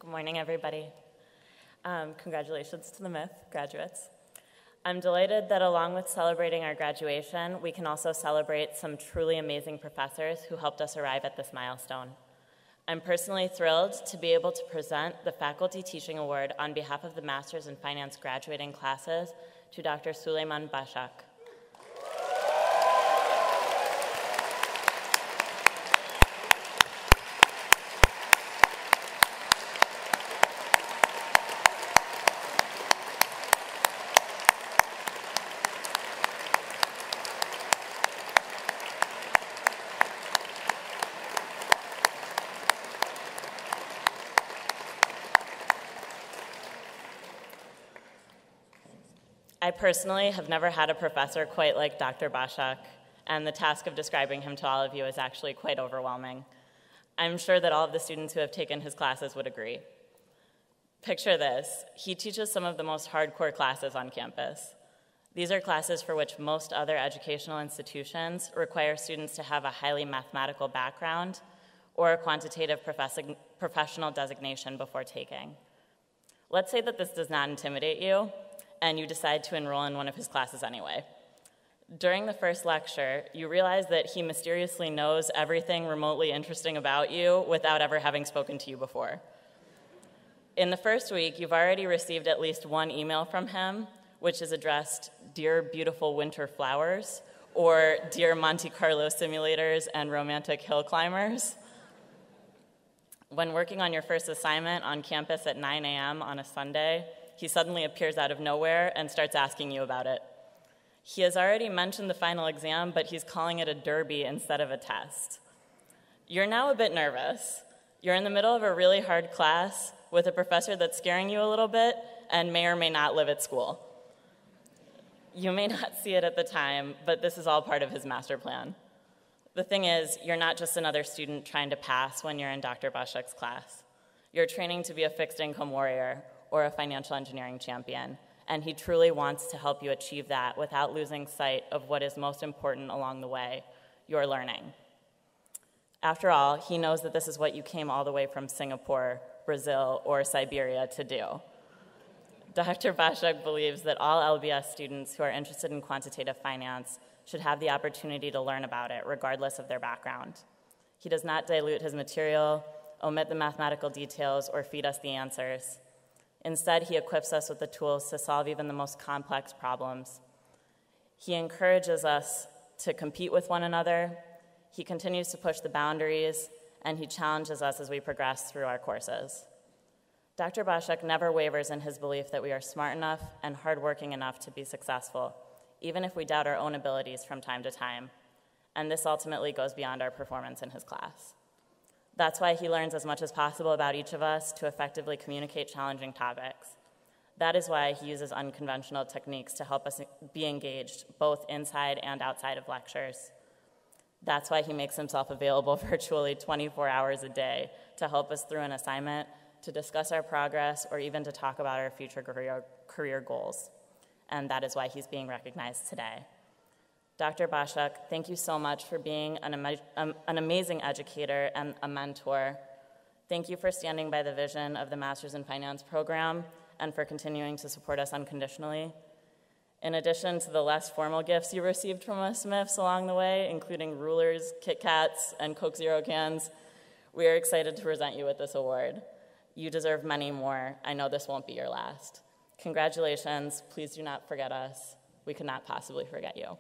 Good morning, everybody. Congratulations to the MIF graduates. I'm delighted that along with celebrating our graduation, we can also celebrate some truly amazing professors who helped us arrive at this milestone. I'm personally thrilled to be able to present the Faculty Teaching Award on behalf of the Masters in Finance graduating classes to Dr. Suleyman Bashak. I personally have never had a professor quite like Dr. Bashak, and the task of describing him to all of you is actually quite overwhelming. I'm sure that all of the students who have taken his classes would agree. Picture this: he teaches some of the most hardcore classes on campus. These are classes for which most other educational institutions require students to have a highly mathematical background or a quantitative professional designation before taking. Let's say that this does not intimidate you, and you decide to enroll in one of his classes anyway. During the first lecture, you realize that he mysteriously knows everything remotely interesting about you without ever having spoken to you before. In the first week, you've already received at least one email from him, which is addressed, "Dear beautiful winter flowers," or "Dear Monte Carlo simulators and romantic hill climbers." When working on your first assignment on campus at 9 a.m. on a Sunday, he suddenly appears out of nowhere and starts asking you about it. He has already mentioned the final exam, but he's calling it a derby instead of a test. You're now a bit nervous. You're in the middle of a really hard class with a professor that's scaring you a little bit and may or may not live at school. You may not see it at the time, but this is all part of his master plan. The thing is, you're not just another student trying to pass when you're in Dr. Bashak's class. You're training to be a fixed income warrior or a financial engineering champion, and he truly wants to help you achieve that without losing sight of what is most important along the way, your learning. After all, he knows that this is what you came all the way from Singapore, Brazil, or Siberia to do. Dr. Bashak believes that all LBS students who are interested in quantitative finance should have the opportunity to learn about it, regardless of their background. He does not dilute his material, omit the mathematical details, or feed us the answers. Instead, he equips us with the tools to solve even the most complex problems. He encourages us to compete with one another, he continues to push the boundaries, and he challenges us as we progress through our courses. Dr. Bashak never wavers in his belief that we are smart enough and hardworking enough to be successful, even if we doubt our own abilities from time to time, and this ultimately goes beyond our performance in his class. That's why he learns as much as possible about each of us to effectively communicate challenging topics. That is why he uses unconventional techniques to help us be engaged, both inside and outside of lectures. That's why he makes himself available virtually 24 hours a day to help us through an assignment, to discuss our progress, or even to talk about our future career goals. And that is why he's being recognized today. Dr. Bashak, thank you so much for being an amazing educator and a mentor. Thank you for standing by the vision of the Masters in Finance program and for continuing to support us unconditionally. In addition to the less formal gifts you received from us MIFs along the way, including rulers, Kit Kats, and Coke Zero cans, we are excited to present you with this award. You deserve many more. I know this won't be your last. Congratulations. Please do not forget us. We could not possibly forget you.